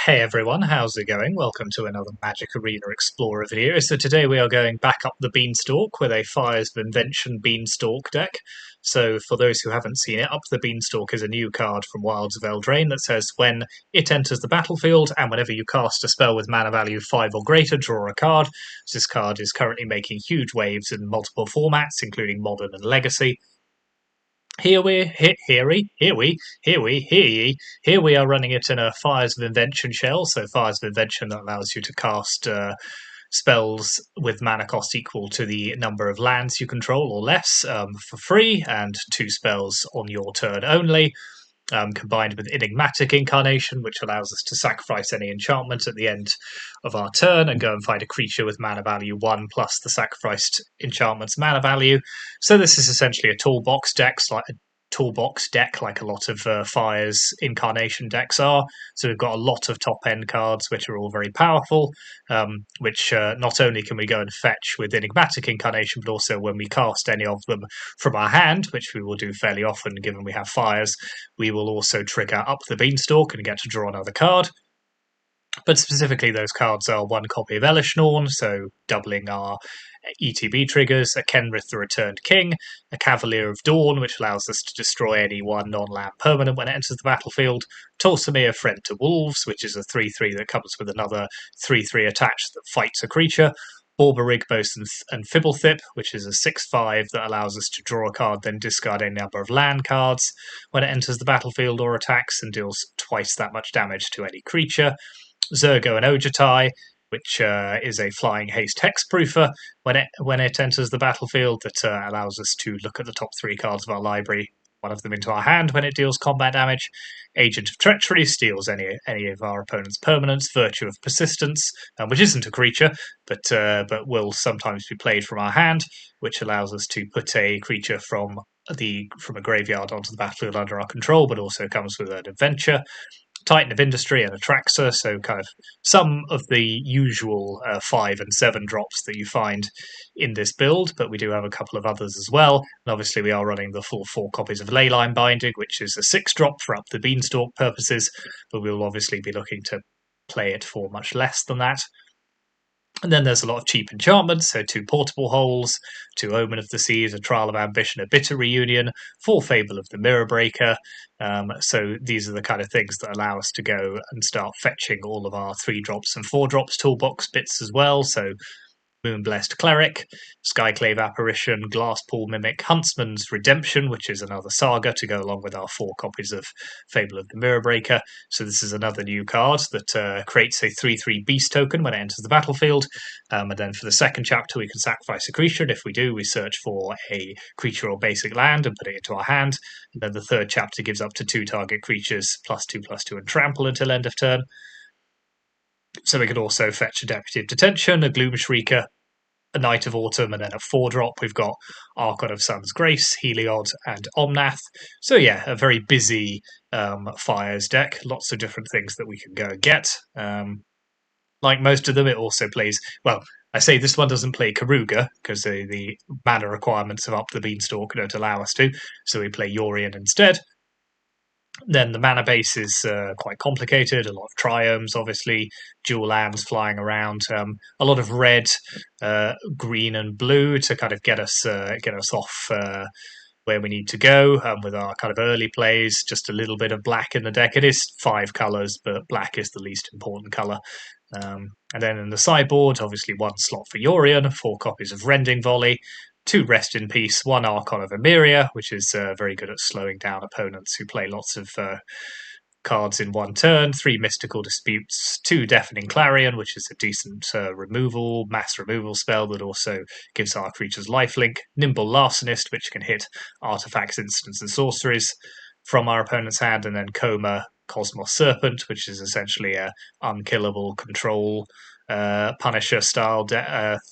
Hey everyone, how's it going? Welcome to another Magic Arena Explorer video. So today we are going back up the Beanstalk with a Fires of Invention Beanstalk deck. So for those who haven't seen it, Up the Beanstalk is a new card from Wilds of Eldraine that says when it enters the battlefield and whenever you cast a spell with mana value 5 or greater, draw a card. So this card is currently making huge waves in multiple formats, including Modern and Legacy. Here we are running it in a Fires of Invention shell. So Fires of Invention that allows you to cast spells with mana cost equal to the number of lands you control or less for free, and 2 spells on your turn only. Combined with Enigmatic Incarnation, which allows us to sacrifice any enchantment at the end of our turn and go and find a creature with mana value 1 plus the sacrificed enchantment's mana value. So this is essentially a toolbox deck, like a lot of Fire's Incarnation decks are. So we've got a lot of top-end cards, which are all very powerful, which not only can we go and fetch with Enigmatic Incarnation, but also when we cast any of them from our hand, which we will do fairly often given we have Fires, we will also trigger Up the Beanstalk and get to draw another card. But specifically, those cards are 1 copy of Elishnorn, so doubling our ETB triggers, a Kenrith the Returned King, a Cavalier of Dawn, which allows us to destroy any 1 non-land permanent when it enters the battlefield, Tolsimir, Friend to Wolves, which is a 3/3 that comes with another 3/3 attached that fights a creature, Borborygmos and Fibblethip, which is a 6/5 that allows us to draw a card, then discard any number of land cards when it enters the battlefield or attacks, and deals twice that much damage to any creature. Zergo and Ojutai, which is a flying haste hexproofer when it enters the battlefield that allows us to look at the top 3 cards of our library, one of them into our hand when it deals combat damage. Agent of Treachery steals any of our opponent's permanents. Virtue of Persistence, which isn't a creature, but will sometimes be played from our hand, which allows us to put a creature from a graveyard onto the battlefield under our control, but also comes with an adventure. Titan of Industry and Atraxa, so kind of some of the usual 5 and 7 drops that you find in this build, but we do have a couple of others as well. And obviously we are running the full 4 copies of Leyline Binding, which is a 6-drop for Up the Beanstalk purposes, but we will obviously be looking to play it for much less than that. And then there's a lot of cheap enchantments, so 2 Portable Holes, 2 Omen of the Seas, a Trial of Ambition, a Bitter Reunion, 4 Fable of the Mirror Breaker. So these are the kind of things that allow us to go and start fetching all of our 3-drops and 4-drops toolbox bits as well. So Moonblessed Cleric, Skyclave Apparition, Glasspool Mimic, Huntsman's Redemption, which is another saga to go along with our 4 copies of Fable of the Mirror Breaker. So this is another new card that creates a 3/3 beast token when it enters the battlefield. And then for the second chapter, we can sacrifice a creature, and if we do, we search for a creature or basic land and put it into our hand. And then the third chapter gives up to 2 target creatures, +2/+2 and trample until end of turn. So we could also fetch a Deputy of Detention, a Gloomshrieker, a Knight of Autumn, and then a 4-drop. We've got Archon of Sun's Grace, Heliod, and Omnath. So yeah, a very busy Fires deck. Lots of different things that we can go and get. Like most of them, it also plays... Well, I say this one doesn't play Keruga, because the mana requirements of Up the Beanstalk don't allow us to, so we play Yorion instead. Then the mana base is quite complicated. A lot of triomes, obviously, dual lands flying around. A lot of red, green, and blue to kind of get us off where we need to go with our kind of early plays. Just a little bit of black in the deck. It is 5 colors, but black is the least important color. And then in the sideboard, obviously 1 slot for Yorion, 4 copies of Rending Volley, 2 Rest in Peace, 1 Archon of Emeria, which is very good at slowing down opponents who play lots of cards in 1 turn, 3 Mystical Disputes, 2 Deafening Clarion, which is a decent mass removal spell that also gives our creatures lifelink, Nimble Larcenist, which can hit artifacts, instants, and sorceries from our opponent's hand, and then Coma Cosmos Serpent, which is essentially a unkillable control Punisher style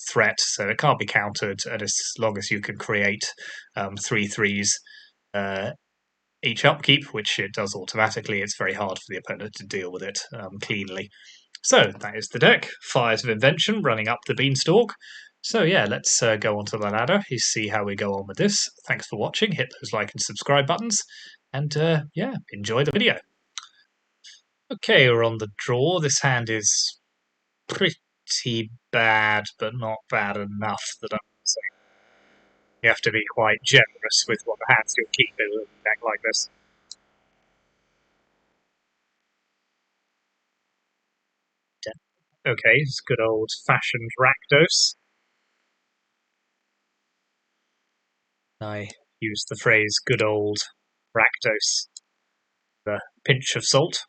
threat, so it can't be countered, and as long as you can create 3/3s each upkeep, which it does automatically, it's very hard for the opponent to deal with it cleanly. So that is the deck, Fires of Invention, running Up the Beanstalk. So yeah, let's go onto the ladder, see how we go on with this. Thanks for watching, hit those like and subscribe buttons, and yeah, enjoy the video. Okay, we're on the draw. This hand is pretty bad, but not bad enough that I'm saying you have to be quite generous with what hands you'll keep in a deck like this. Okay, it's good old-fashioned Rakdos. I use the phrase good old Rakdos with a pinch of salt.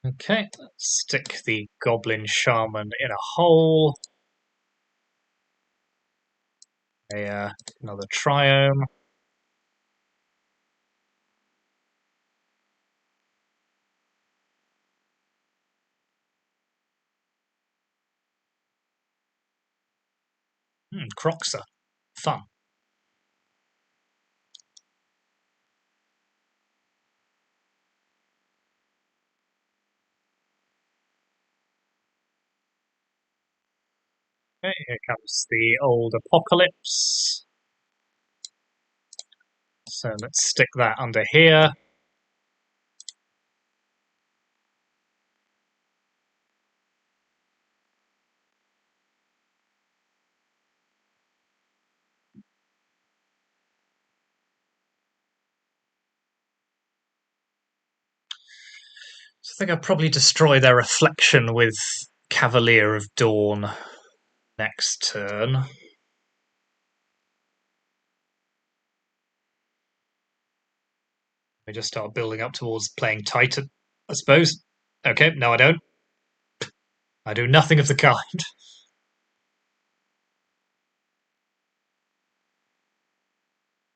Okay, let's stick the Goblin Shaman in a hole. Another Triome. Croxer. Fun. Okay, here comes the old Apocalypse. So let's stick that under here. So I think I'll probably destroy their reflection with Cavalier of Dawn next turn. I just start building up towards playing Titan, I suppose. Okay, no, I don't. I do nothing of the kind.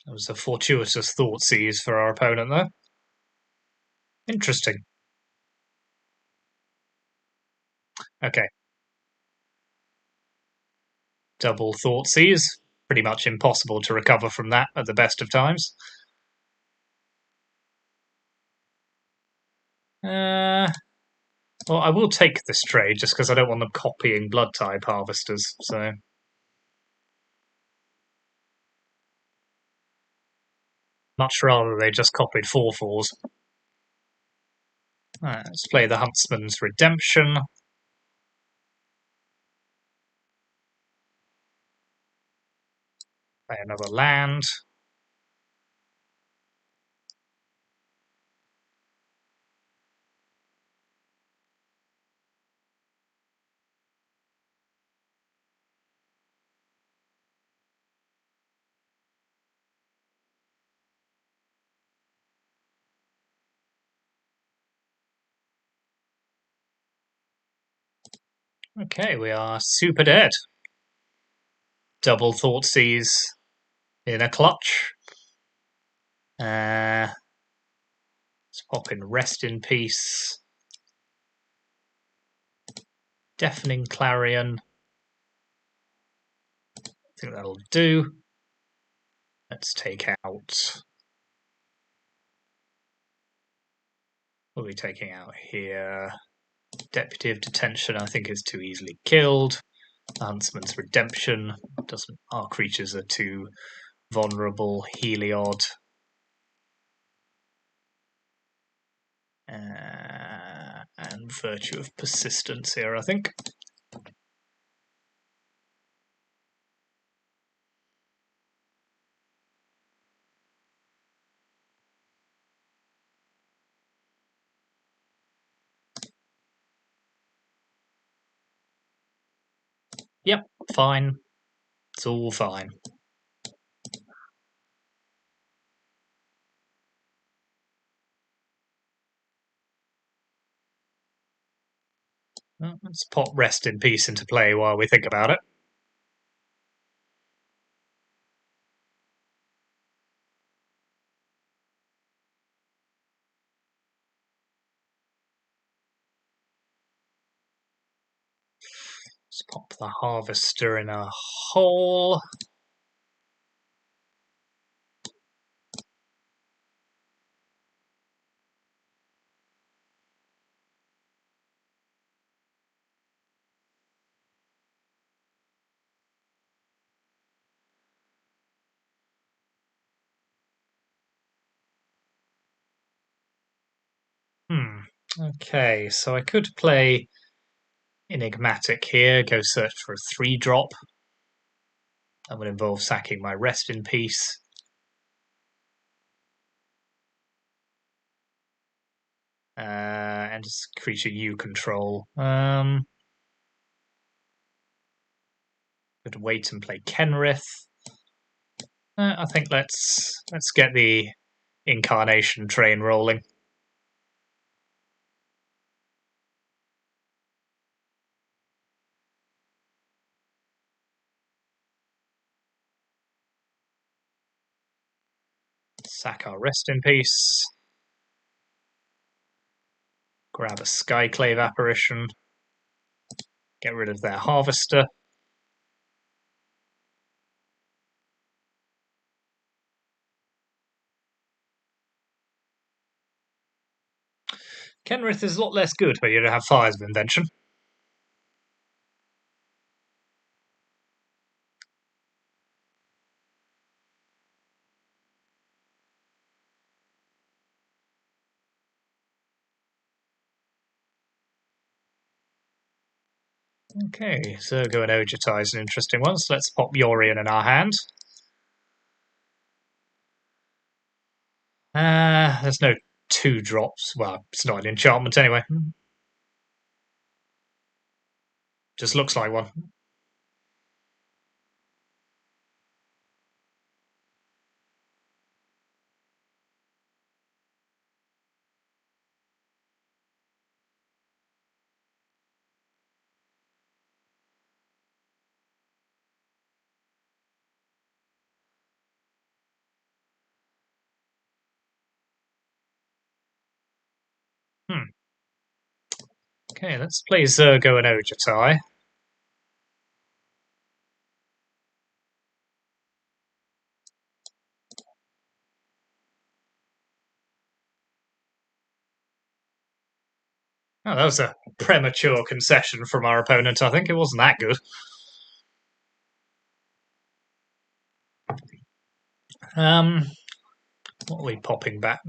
That was a fortuitous thought seize for our opponent, though. Interesting. Okay, double thought seize. Pretty much impossible to recover from that at the best of times. Well, I will take this trade just because I don't want them copying blood type harvesters. So much rather they just copied 4/4s. Right, let's play the Huntsman's Redemption. Play another land. Okay, we are super dead. Double Thoughtseize in a clutch. Let's pop in Rest in Peace. Deafening Clarion. I think that'll do. Let's take out. What are we taking out here? Deputy of Detention, I think, is too easily killed. Huntsman's Redemption doesn't. Our creatures are too vulnerable. Heliod. And Virtue of Persistence here, I think. Yep, fine. It's all fine. Well, let's pop Rest in Peace into play while we think about it. Let's pop the Harvester in a hole. Okay, so I could play Enigmatic here, go search for a 3-drop. That would involve sacking my Rest in Peace. And it's a creature you control. Could wait and play Kenrith. I think let's get the Incarnation train rolling. Sack our Rest in Peace. Grab a Skyclave Apparition. Get rid of their Harvester. Kenrith is a lot less good when you don't have Fires of Invention. Okay, Zergo and Ojutai is an interesting one, so let's pop Yorion in our hand. There's no 2-drops. Well, it's not an enchantment anyway. Just looks like one. Okay, let's play Zergo and Ojutai. Oh, that was a premature concession from our opponent. I think it wasn't that good. What are we popping back?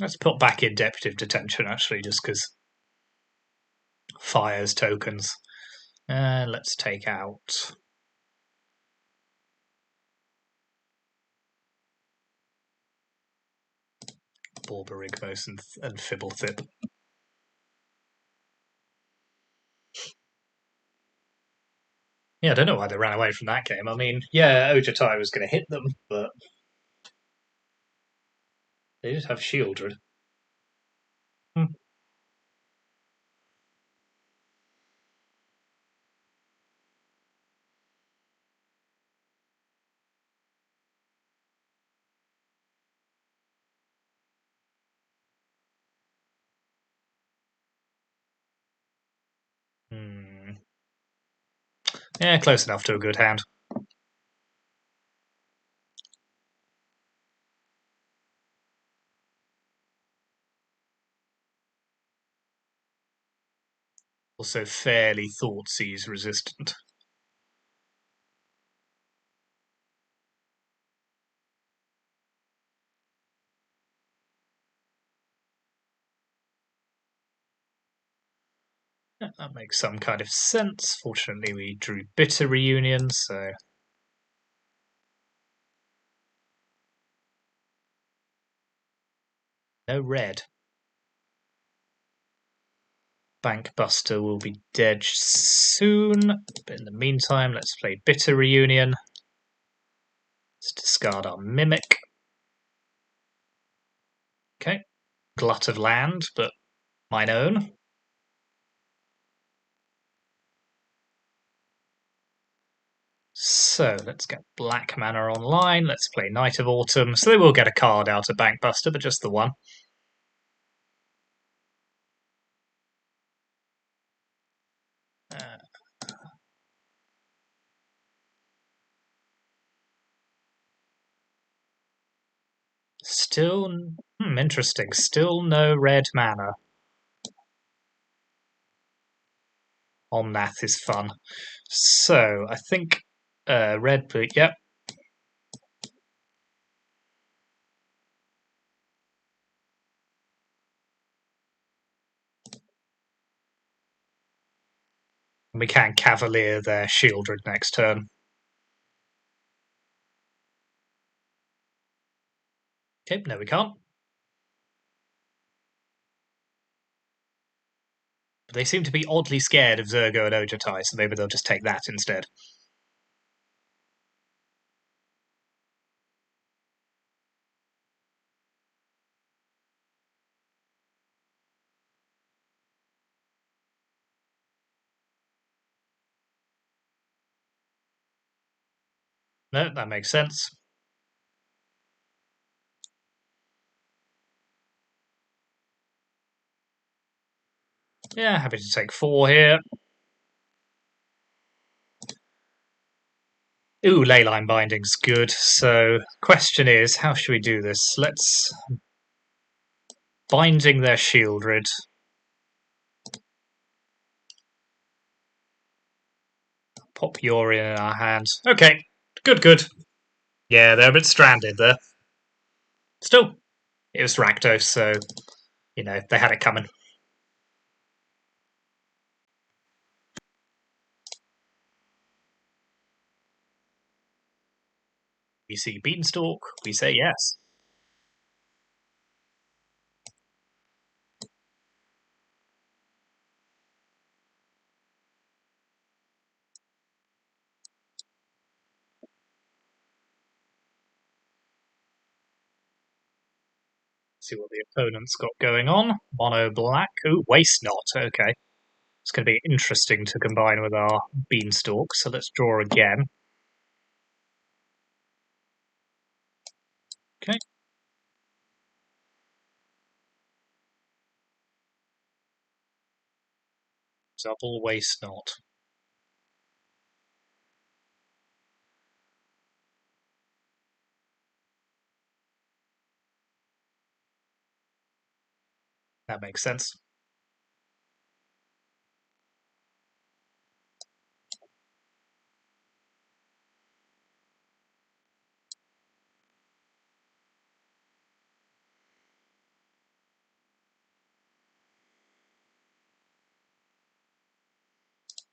Let's put back Indeptive Detention, actually, just because fires tokens. Let's take out Borborygmos and Fibblethip. Yeah, I don't know why they ran away from that game. I mean, yeah, Ojutai was going to hit them, but they did have Shieldred. Hmm. Yeah, close enough to a good hand. Also fairly Thoughtseize resistant. That makes some kind of sense. Fortunately, we drew Bitter Reunion, so no red. Bankbuster will be dead soon, but in the meantime, let's play Bitter Reunion. Let's discard our Mimic. Okay, Glut of Land, but mine own. So let's get Black Mana online. Let's play Night of Autumn. So they will get a card out of Bankbuster, but just the one. Still, interesting. Still no red mana. Omnath is fun. So, I think red, but yep. We can Cavalier their Shieldred next turn. Okay, no we can't. But they seem to be oddly scared of Zergo and Ojatai, so maybe they'll just take that instead. No, that makes sense. Yeah, happy to take 4 here. Ooh, Leyline Binding's good. So, question is, how should we do this? Let's... Binding their Shieldred. Pop Yorion in our hands. Okay, good. Yeah, they're a bit stranded there. Still, it was Rakdos, so, you know, they had it coming. We see Beanstalk, we say yes. See what the opponent's got going on. Mono black. Ooh, Waste Not. Okay. It's going to be interesting to combine with our Beanstalk, so let's draw again. Okay. Double Waste Not. That makes sense.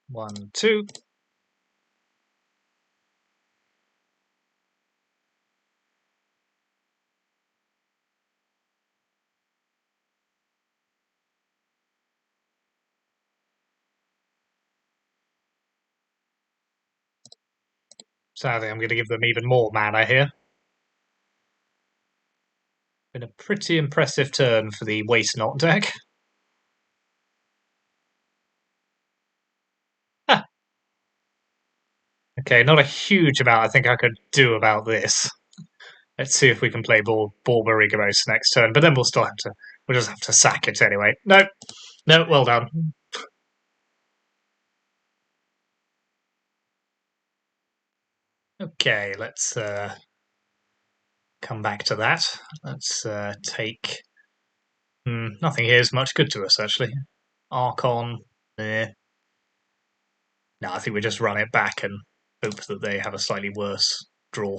One, two. Sadly, I'm going to give them even more mana here. Been a pretty impressive turn for the Waste Not deck. Okay, not a huge amount I think I could do about this. Let's see if we can play Borborygamos next turn, but then we'll just have to sack it anyway. No, well done. Okay, let's come back to that. Let's take... nothing here is much good to us, actually. Archon, eh. No, I think we just run it back and hope that they have a slightly worse draw.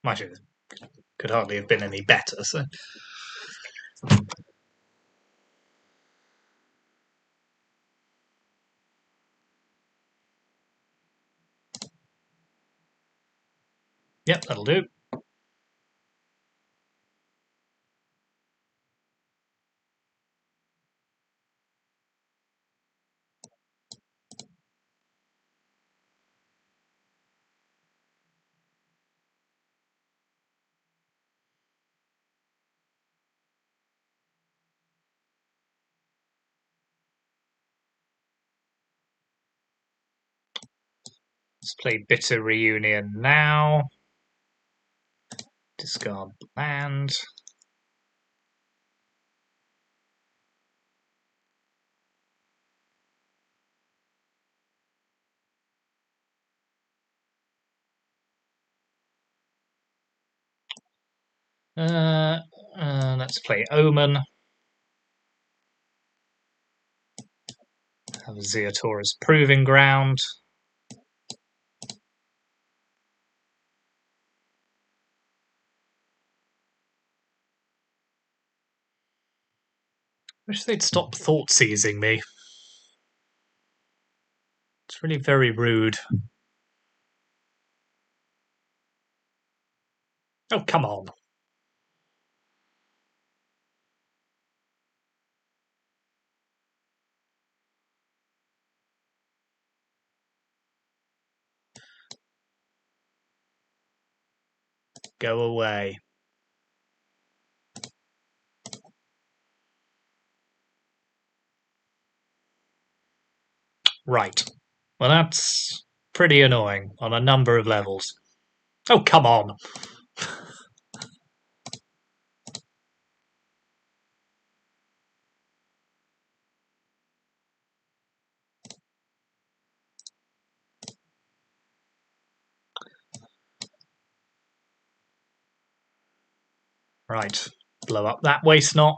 Actually, could hardly have been any better, so... Yep, that'll do. Let's play Bitter Reunion now. Discard land. Let's play Omen. Have Zeotora's Proving Ground. Wish they'd stop thought seizing me. It's really very rude. Oh, come on. Go away. Right. Well, that's pretty annoying on a number of levels. Oh, come on. Right. Blow up that waste knot.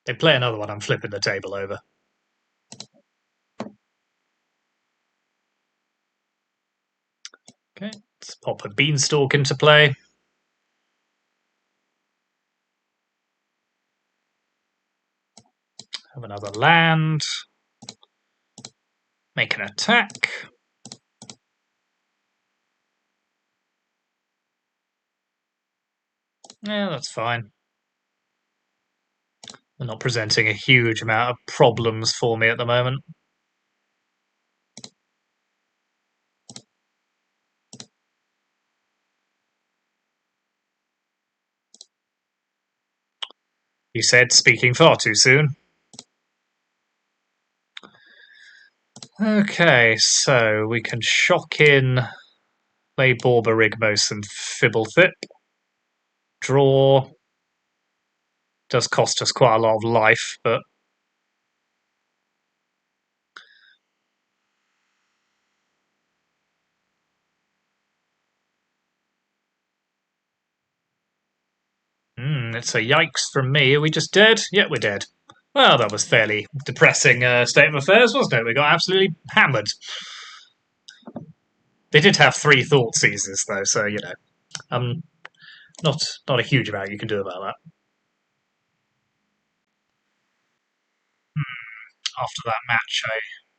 They play another one, I'm flipping the table over. Okay, let's pop a Beanstalk into play. Have another land. Make an attack. Yeah, that's fine. They're not presenting a huge amount of problems for me at the moment. You said speaking far too soon. Okay, so we can shock in, play Borborygmos and Fibblethip. Draw. Does cost us quite a lot of life, but it's a yikes from me. Are we just dead? Yeah, we're dead. Well, that was fairly depressing state of affairs, wasn't it? We got absolutely hammered. They did have 3 thought seizes, though, so, not a huge amount you can do about that. After that match, I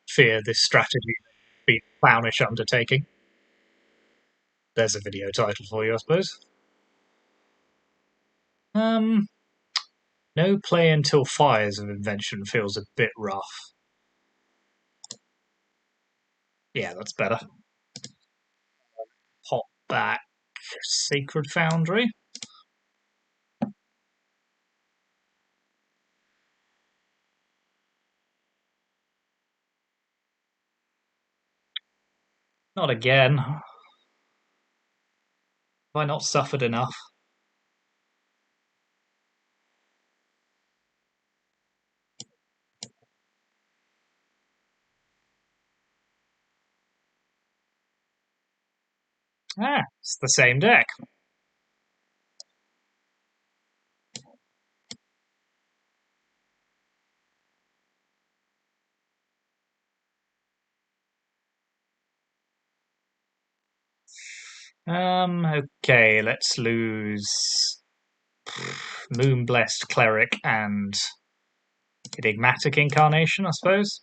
fear this strategy will be Clownish Undertaking. There's a video title for you, I suppose. No play until Fires of Invention feels a bit rough. Yeah, that's better. Pop back Sacred Foundry. Not again. Have I not suffered enough? Ah, it's the same deck. Okay, let's lose Moonblessed Cleric and Enigmatic Incarnation, I suppose.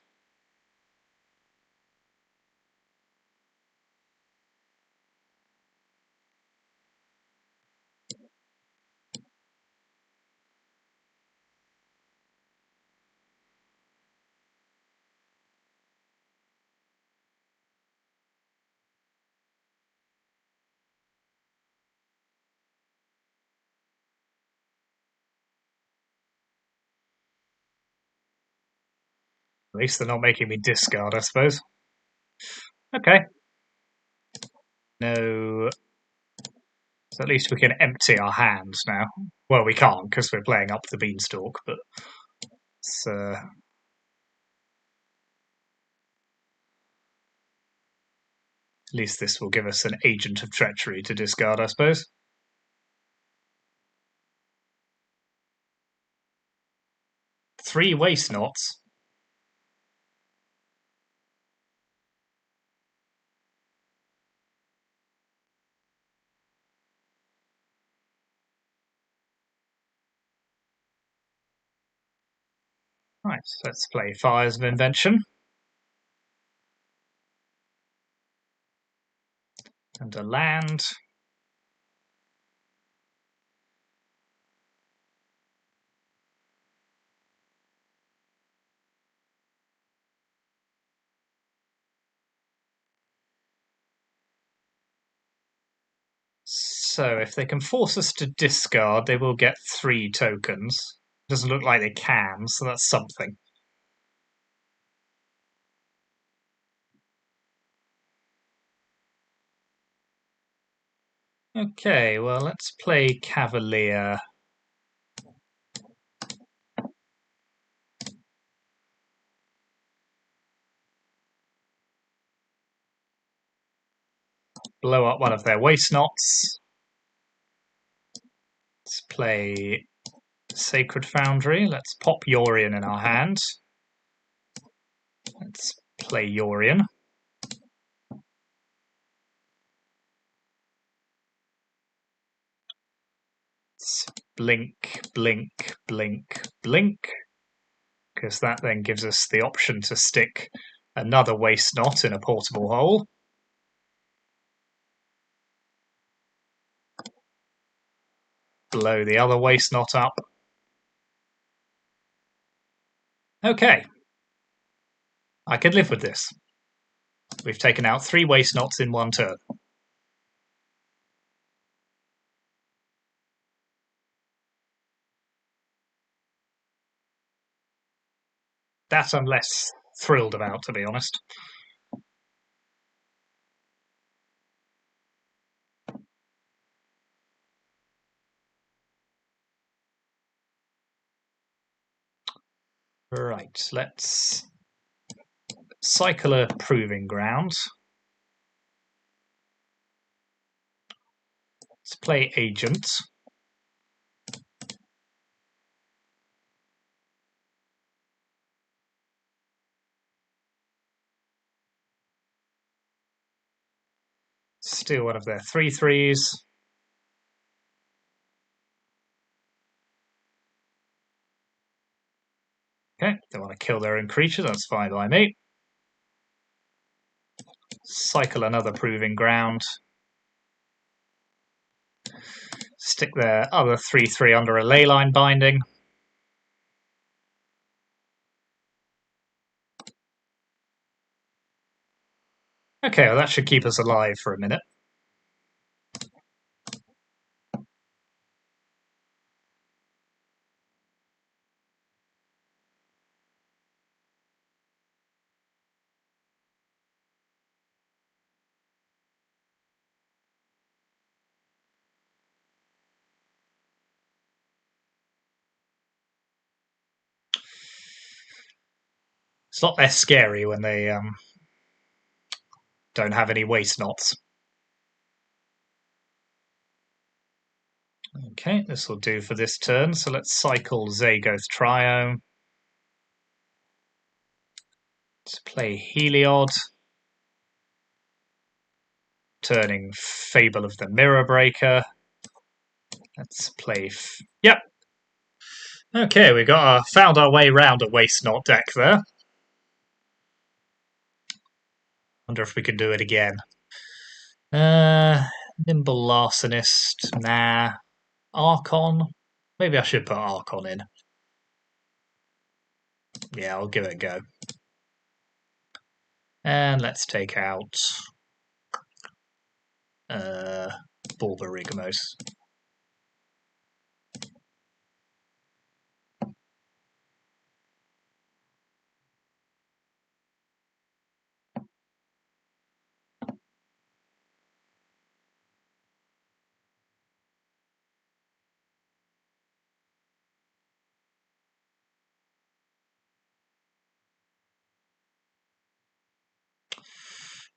At least they're not making me discard, I suppose. Okay. No. So at least we can empty our hands now. Well, we can't because we're playing Up the Beanstalk, but it's, least this will give us an Agent of Treachery to discard, I suppose. Three Waste Knots. Right, let's play Fires of Invention. And a land. So if they can force us to discard, they will get 3 tokens. Doesn't look like they can, so that's something. Okay, well, let's play Cavalier. Blow up one of their Waste Knots. Let's play Sacred Foundry. Let's pop Yorion in our hand. Let's play Yorion. Let's blink, blink, blink, blink. Because that then gives us the option to stick another Waste Knot in a portable hole. Blow the other Waste Knot up. Okay. I can live with this. We've taken out 3 Waste Knots in 1 turn. That I'm less thrilled about, to be honest. Right, let's cycle a Proving Ground. Let's play Agent. Steal one of their 3/3s. Okay, they want to kill their own creature, that's fine by me. Cycle another Proving Ground. Stick their other 3/3 under a Leyline Binding. Okay, well, that should keep us alive for a minute. It's a lot less scary when they don't have any Waste Knots. Okay, this will do for this turn. So let's cycle Zagoth Triome. Let's play Heliod. Turning Fable of the Mirror Breaker. Let's play... Yep. Okay, we got found our way round a Waste Knot deck there. Wonder if we can do it again. Nimble Larcenist. Nah. Archon. Maybe I should put Archon in. Yeah, I'll give it a go. And let's take out Bulbarigamos.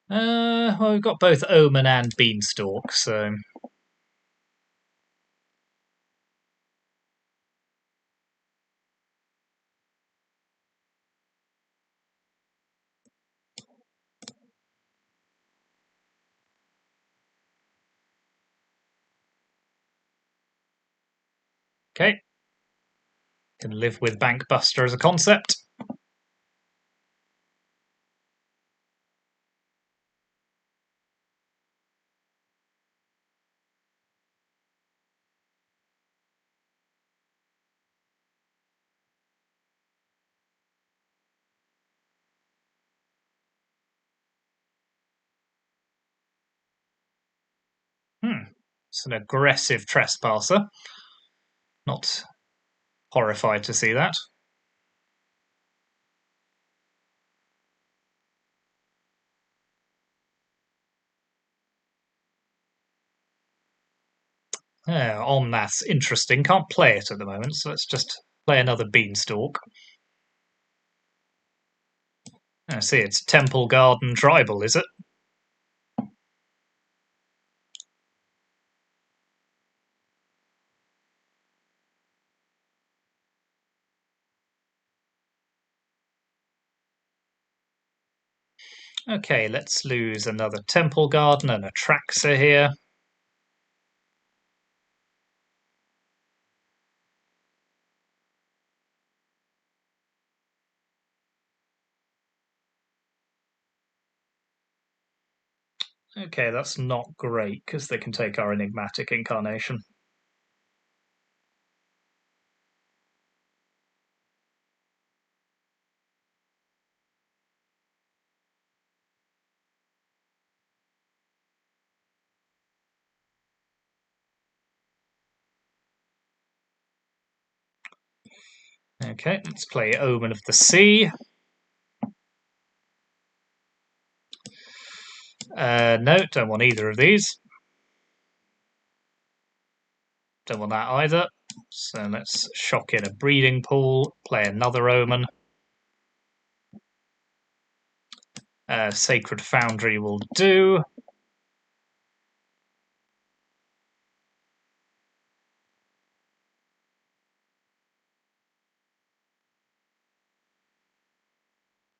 Well, we've got both Omen and Beanstalk, so... Okay. Can live with Bankbuster as a concept. It's an aggressive trespasser. Not horrified to see that. Yeah, Omnath's interesting. Can't play it at the moment, so let's just play another Beanstalk. I see, it's Temple Garden Tribal, is it? Okay, let's lose another Temple Garden and a Traxxer here. Okay, that's not great, because they can take our Enigmatic Incarnation. Okay, let's play Omen of the Sea. No, don't want either of these. Don't want that either. So let's shock in a Breeding Pool, play another Omen. Sacred Foundry will do.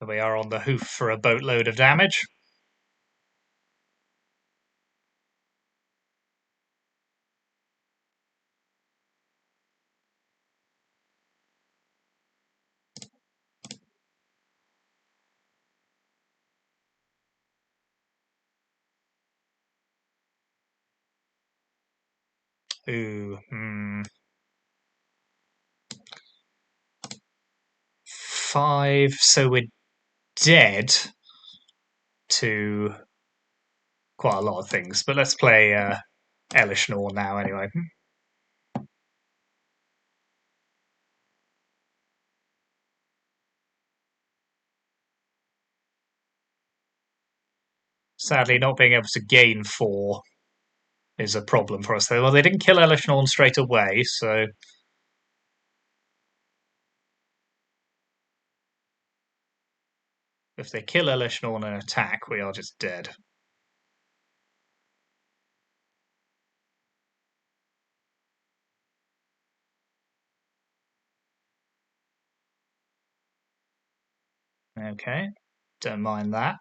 We are on the hoof for a boatload of damage. Ooh, 5, so we're dead to quite a lot of things, but let's play Elishnor now anyway. Sadly, not being able to gain 4 is a problem for us. Well, they didn't kill Elishnor straight away, so... If they kill Elishnor in an attack, we are just dead. Okay, don't mind that.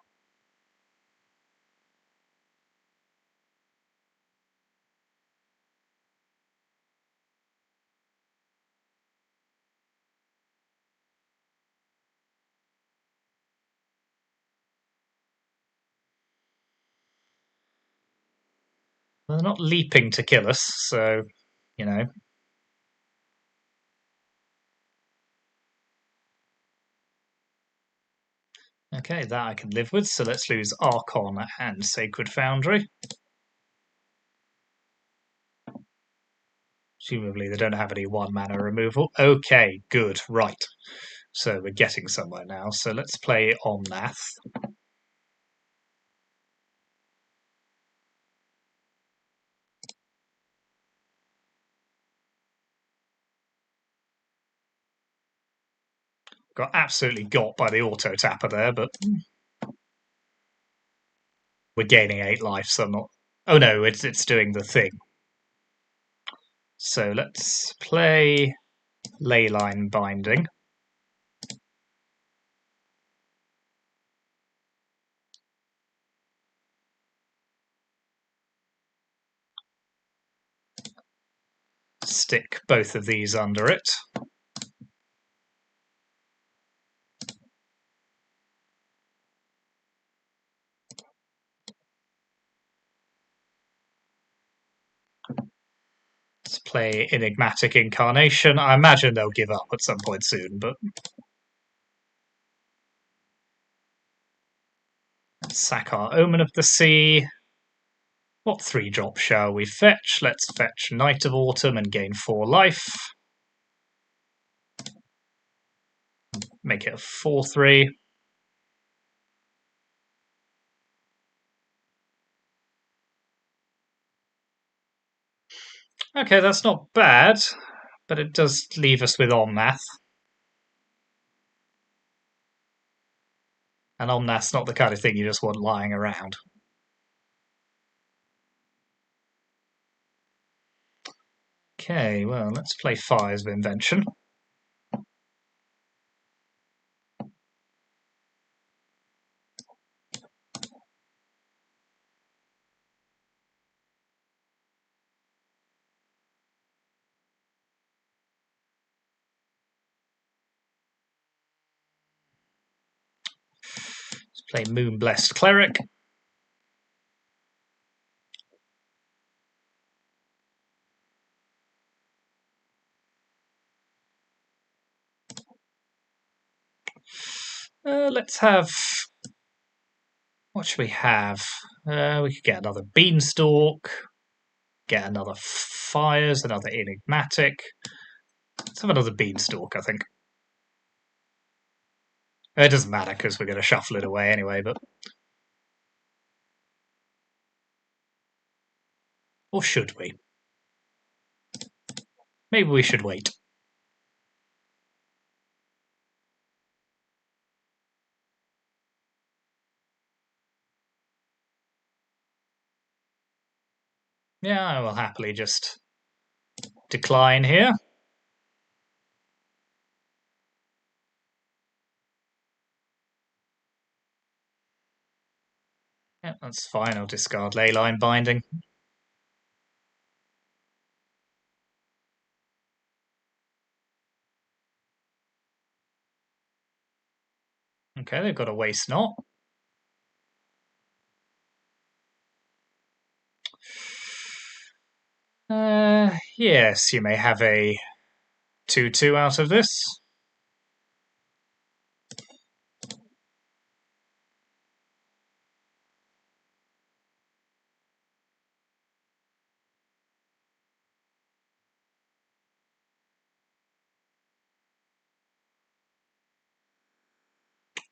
They're not leaping to kill us, so, you know. Okay, that I can live with, so let's lose Archon and Sacred Foundry. Presumably they don't have any 1-mana removal. Okay, good, right. So we're getting somewhere now. So let's play Omnath. Got absolutely got by the auto tapper there, but We're gaining 8 life, so I'm not... Oh no, it's doing the thing. So let's play Leyline Binding. Stick both of these under it. Let's play Enigmatic Incarnation. I imagine they'll give up at some point soon, but... Let's sack our Omen of the Sea. What 3-drop shall we fetch? Let's fetch Night of Autumn and gain 4 life. Make it a 4/3. Okay, that's not bad, but it does leave us with Omnath. And Omnath's not the kind of thing you just want lying around. Okay, well, let's play Fires of Invention. Let's play Moonblessed Cleric. Let's have... What should we have? We could get another Beanstalk, get another Fires, another Enigmatic. Let's have another Beanstalk, I think. It doesn't matter because we're going to shuffle it away anyway, but... Or should we? Maybe we should wait. Yeah, I will happily just decline here. Yeah, that's fine. I'll discard Leyline Binding. Okay, they've got a Waste Not. Yes, you may have a 2/2 out of this.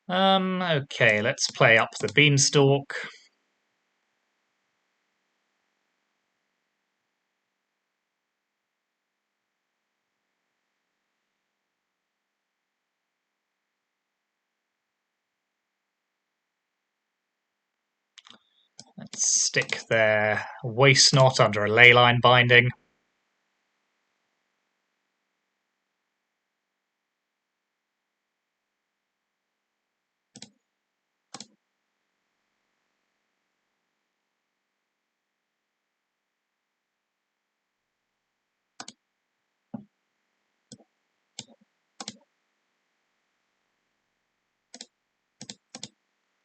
Okay, let's play Up The Beanstalk. Let's stick their Waste Not under a Leyline Binding.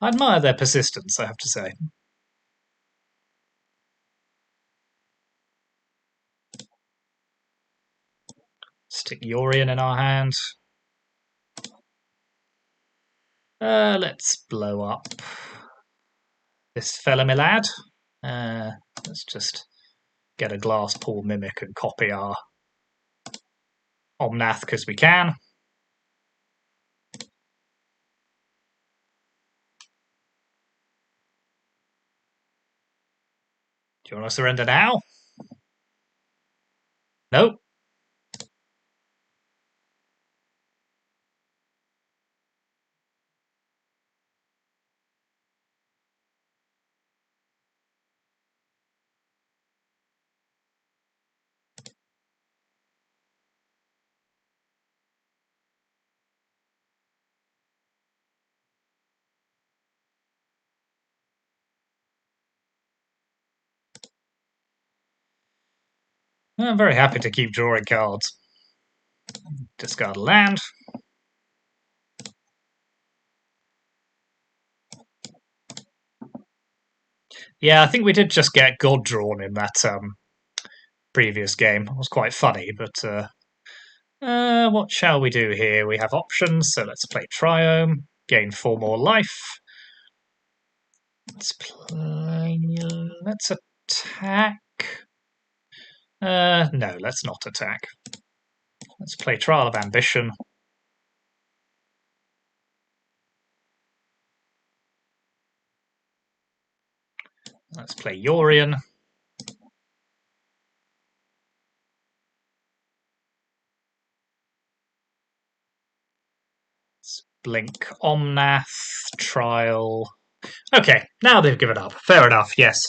I admire their persistence, I have to say. Stick Yorion in our hand. Let's blow up this fella, my lad. Let's just get a Glass Pool Mimic and copy our Omnath because we can. Do you want to surrender now? Nope. I'm very happy to keep drawing cards. Discard land. Yeah, I think we did just get God drawn in that previous game. It was quite funny, but what shall we do here? We have options, so let's play Triome, gain 4 more life. Let's attack. No, let's not attack. Let's play Trial of Ambition. Let's play Yorion. Let's blink Omnath, Trial. Okay, now they've given up. Fair enough, yes.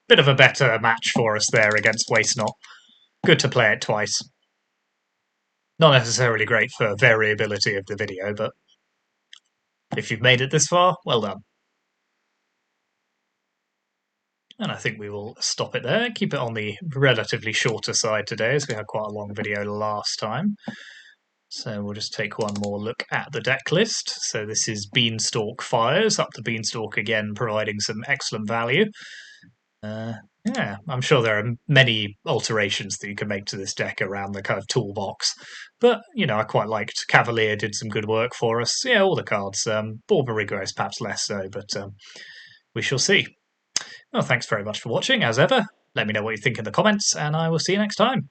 Bit of a better match for us there against Waste Not. Good to play it twice. Not necessarily great for variability of the video, but if you've made it this far, well done. And I think we will stop it there. Keep it on the relatively shorter side today, as we had quite a long video last time. So we'll just take one more look at the deck list. So this is Beanstalk Fires, Up The Beanstalk again, providing some excellent value. Yeah, I'm sure there are many alterations that you can make to this deck around the kind of toolbox. But, I quite liked Cavalier did some good work for us. Yeah, all the cards. Borborigos perhaps less so, but we shall see. Well, thanks very much for watching, as ever. Let me know what you think in the comments, and I will see you next time.